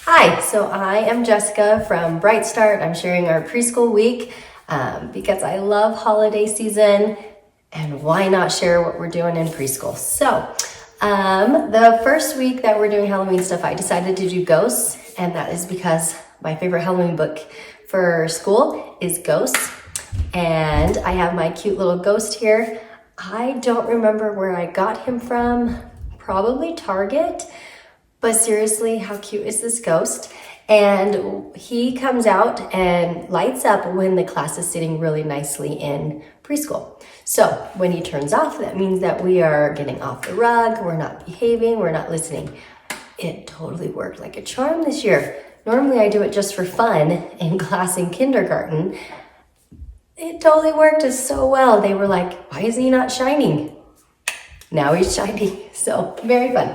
Hi, so I am Jessica from Bright Start. I'm sharing our preschool week because I love holiday season, and why not share what we're doing in preschool? So the first week that we're doing Halloween stuff, I decided to do ghosts, and that is because my favorite Halloween book for school is Ghosts, and I have my cute little ghost here. I don't remember where I got him from, probably Target. But seriously, how cute is this ghost? And he comes out and lights up when the class is sitting really nicely in preschool. So when he turns off, that means that we are getting off the rug, we're not behaving, we're not listening. It totally worked like a charm this year. Normally I do it just for fun in class in kindergarten. It totally worked so well. They were like, why is he not shining? Now he's shining. So very fun.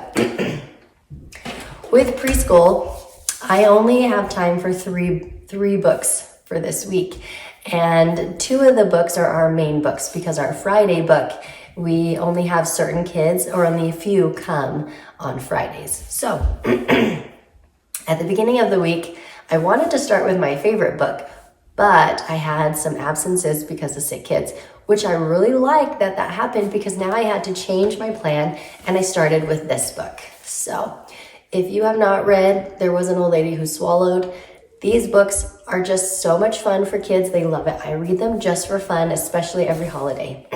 With preschool, I only have time for three books for this week. And 2 of the books are our main books because our Friday book, we only have certain kids or only a few come on Fridays. So at the beginning of the week, I wanted to start with my favorite book, but I had some absences because of sick kids, which I really like that happened because now I had to change my plan and I started with this book. So if you have not read There Was an Old Lady Who Swallowed, these books are just so much fun for kids. They love it. I read them just for fun, especially every holiday.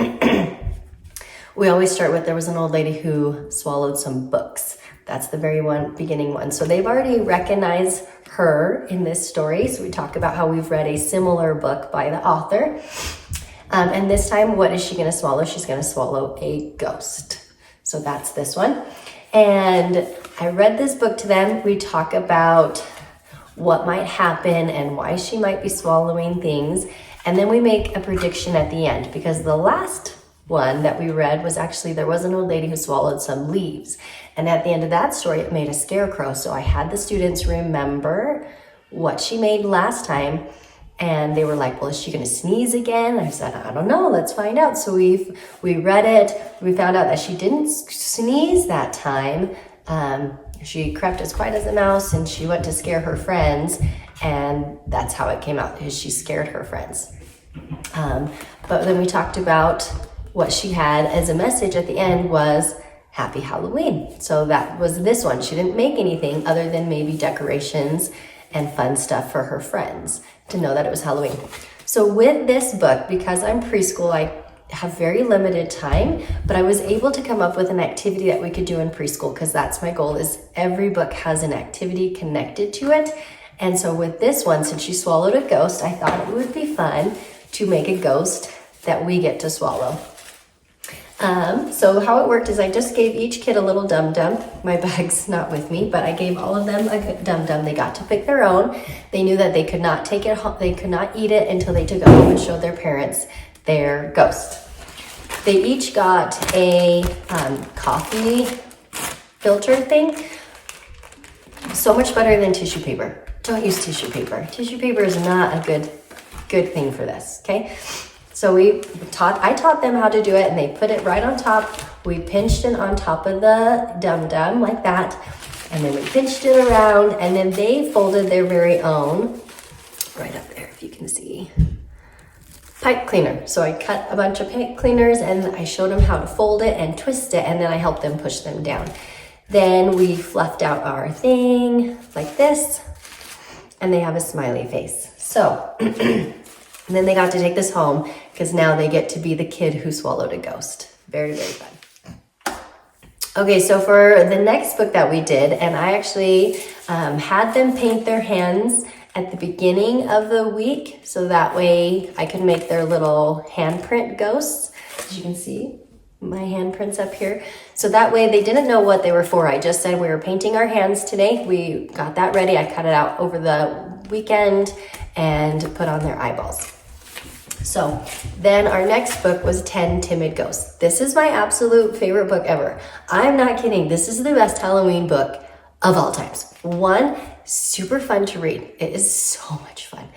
We always start with There Was an Old Lady Who Swallowed Some Books. That's the very beginning one. So they've already recognized her in this story. So we talk about how we've read a similar book by the author. And this time, what is she going to swallow? She's going to swallow a ghost. So that's this one. And I read this book to them. We talk about what might happen and why she might be swallowing things. And then we make a prediction at the end because the last one that we read was actually There Was an Old Lady Who Swallowed Some Leaves. And at the end of that story, it made a scarecrow. So I had the students remember what she made last time. And they were like, well, is she going to sneeze again? I said, I don't know. Let's find out. So we read it. We found out that she didn't sneeze that time. She crept as quiet as a mouse and she went to scare her friends. And that's how it came out, is she scared her friends. But then we talked about what she had as a message at the end was Happy Halloween. So that was this one. She didn't make anything other than maybe decorations and fun stuff for her friends to know that it was Halloween. So with this book, because I'm preschool, I have very limited time, but I was able to come up with an activity that we could do in preschool because that's my goal, is every book has an activity connected to it. And so with this one, since she swallowed a ghost, I thought it would be fun to make a ghost that we get to swallow. So how it worked is I just gave each kid a little dum-dum. My bag's not with me, but I gave all of them a dum-dum. They got to pick their own. They knew that they could not take it home, they could not eat it until they took it home and showed their parents their ghost. They each got a coffee filter thing. So much better than tissue paper. Don't use tissue paper. Tissue paper is not a good thing for this, okay? So I taught them how to do it, and they put it right on top. We pinched it on top of the dum-dum like that, and then we pinched it around, and then they folded their very own, right up there if you can see, pipe cleaner. So I cut a bunch of pipe cleaners, and I showed them how to fold it and twist it, and then I helped them push them down. Then we fluffed out our thing like this, and they have a smiley face. So, and then they got to take this home because now they get to be the kid who swallowed a ghost. Very, very fun. Okay, so for the next book that we did, and I actually had them paint their hands at the beginning of the week, so that way I could make their little handprint ghosts. As you can see, my handprints up here. So that way they didn't know what they were for. I just said we were painting our hands today. We got that ready. I cut it out over the weekend and put on their eyeballs. So then our next book was 10 Timid Ghosts. This is my absolute favorite book ever. I'm not kidding. This is the best Halloween book of all times. One, super fun to read. It is so much fun.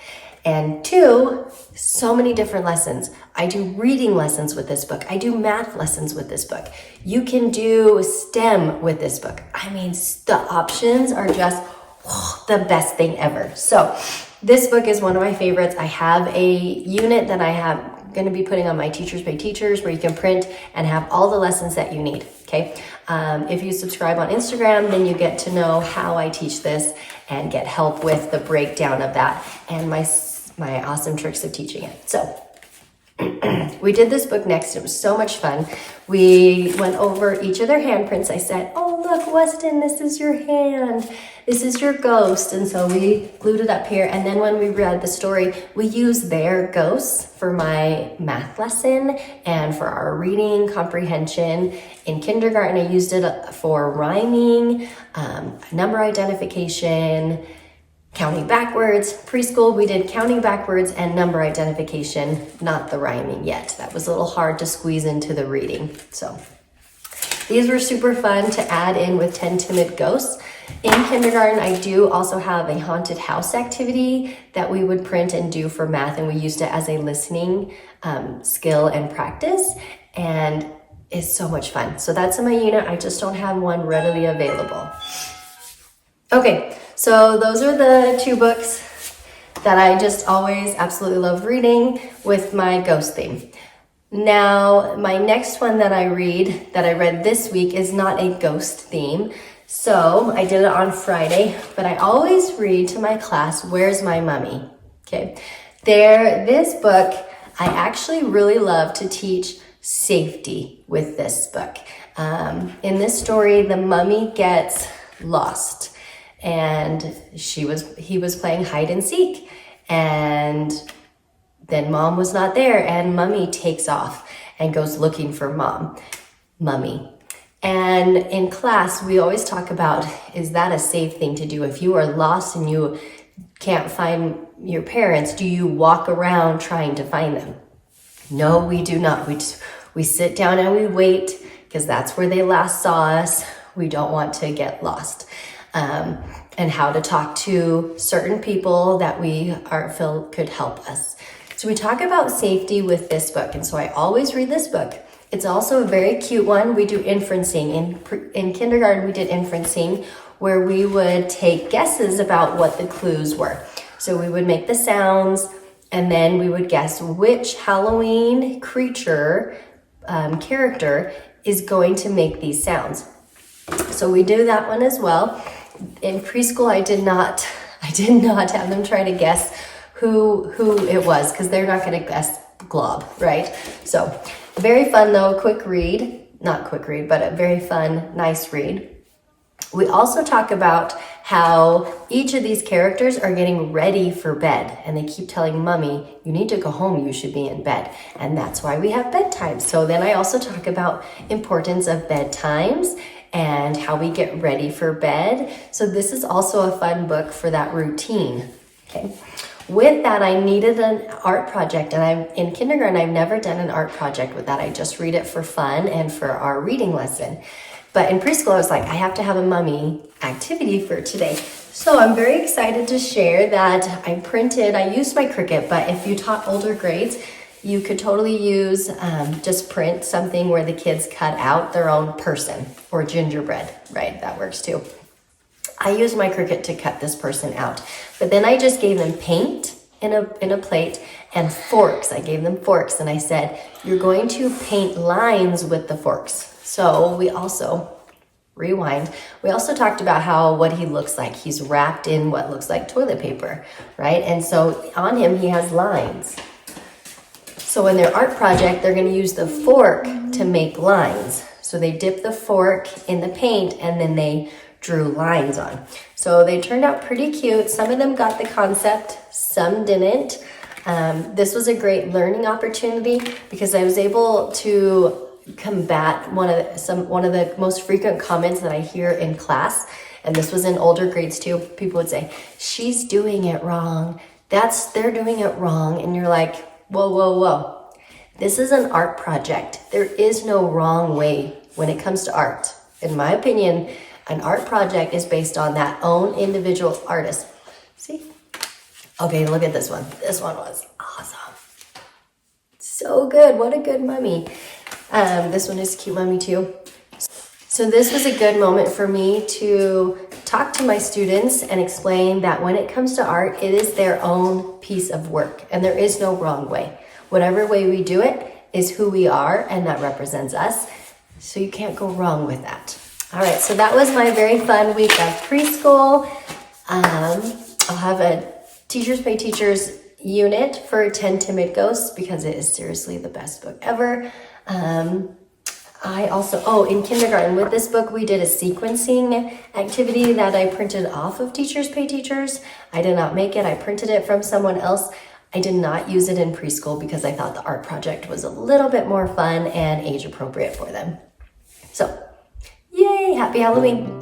And 2, so many different lessons. I do reading lessons with this book. I do math lessons with this book. You can do STEM with this book. I mean, the options are just the best thing ever. So this book is one of my favorites. I have a unit that I have going to be putting on my Teachers Pay Teachers where you can print and have all the lessons that you need. Okay. If you subscribe on Instagram, then you get to know how I teach this and get help with the breakdown of that and my awesome tricks of teaching it. So we did this book next. It was so much fun. We went over each of their handprints. I said, oh, look, Weston, this is your hand. This is your ghost. And so we glued it up here. And then when we read the story, we used their ghosts for my math lesson and for our reading comprehension. In kindergarten, I used it for rhyming, number identification, counting backwards. Preschool, we did counting backwards and number identification, not the rhyming yet. That was a little hard to squeeze into the reading. So these were super fun to add in with 10 Timid Ghosts. In kindergarten, I do also have a haunted house activity that we would print and do for math, and we used it as a listening skill and practice, and it's so much fun. So that's in my unit. I just don't have one readily available. Okay, so those are the 2 books that I just always absolutely love reading with my ghost theme. Now, my next one that I read this week is not a ghost theme. So I did it on Friday, but I always read to my class, Where's My Mummy? Okay, this book, I actually really love to teach safety with this book. In this story, the mummy gets lost and he was playing hide and seek, and then mom was not there, and mummy takes off and goes looking for mummy. And in class, we always talk about, is that a safe thing to do? If you are lost and you can't find your parents, do you walk around trying to find them? No, we do not. We sit down and we wait, because that's where they last saw us. We don't want to get lost. And how to talk to certain people that we feel could help us. So we talk about safety with this book. And so I always read this book. It's also a very cute one. We do inferencing. In kindergarten, we did inferencing, where we would take guesses about what the clues were. So we would make the sounds, and then we would guess which Halloween creature, character is going to make these sounds. So we do that one as well. In preschool, I did not have them try to guess who it was, because they're not going to guess glob, right? So very fun though, not quick read, but a very fun, nice read. We also talk about how each of these characters are getting ready for bed, and they keep telling Mummy, you need to go home, you should be in bed. And that's why we have bedtime. So then I also talk about importance of bedtimes and how we get ready for bed. So this is also a fun book for that routine. Okay. With that, I needed an art project, and in kindergarten, I've never done an art project with that. I just read it for fun and for our reading lesson. But in preschool, I was like, I have to have a mummy activity for today. So I'm very excited to share that I used my Cricut, but if you taught older grades, you could totally use, just print something where the kids cut out their own person, or gingerbread, right? That works too. I used my Cricut to cut this person out, but then I just gave them paint in a plate and forks. I gave them forks, and I said, you're going to paint lines with the forks. So we also talked about what he looks like. He's wrapped in what looks like toilet paper, right? And so on him, he has lines. So in their art project, they're going to use the fork to make lines. So they dip the fork in the paint, and then they drew lines on. So they turned out pretty cute. Some of them got the concept, some didn't. This was a great learning opportunity, because I was able to combat one of the most frequent comments that I hear in class, and this was in older grades too. People would say, she's doing it wrong. They're doing it wrong. And you're like, whoa. This is an art project. There is no wrong way when it comes to art. In my opinion, an art project is based on that own individual artist. See? Okay, look at this one. This one was awesome. So good. What a good mummy. This one is cute mummy too. So this was a good moment for me to talk to my students and explain that when it comes to art, it is their own piece of work and there is no wrong way. Whatever way we do it is who we are and that represents us. So you can't go wrong with that. All right, so that was my very fun week of preschool. I'll have a Teachers Pay Teachers unit for 10 Timid Ghosts because it is seriously the best book ever. I also, in kindergarten with this book, we did a sequencing activity that I printed off of Teachers Pay Teachers. I did not make it. I printed it from someone else. I did not use it in preschool because I thought the art project was a little bit more fun and age appropriate for them. So, yay, happy Halloween.